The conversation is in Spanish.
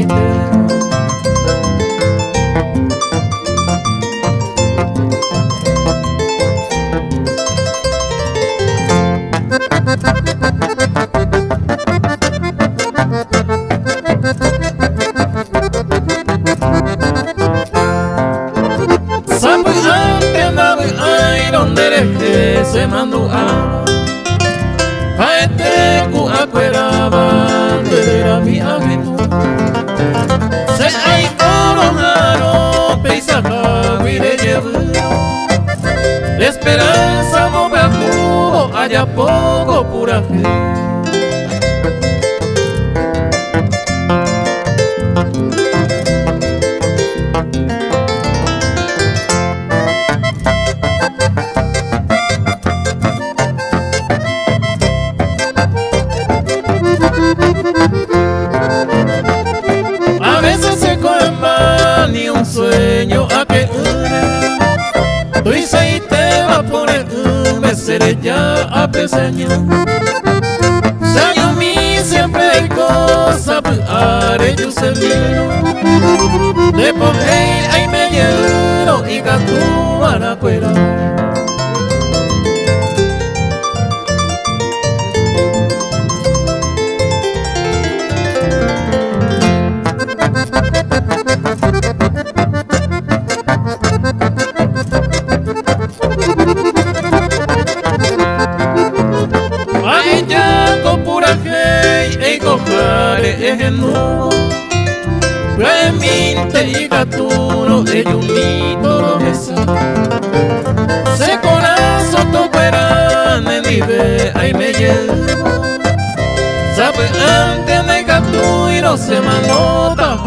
triste. Sabe ante andaba ay donde deje se mandó a este cu acueraba de mi amigo se hay coronado peisaje y de llevo esperanza no me acudo allá poco pura gente. A veces se colma ni un sueño a que tú y se te va a poner me seré ya a peseño. Se a mí siempre hay cosas haré yo se vino de por ahí me llevo y gato a la cuera. Ay ya con pura gente y compare es el nudo Reminte y gatuno ellos mito lo besa se corazón to verán en vive ay me llevo sabe antes de gatu y no se manota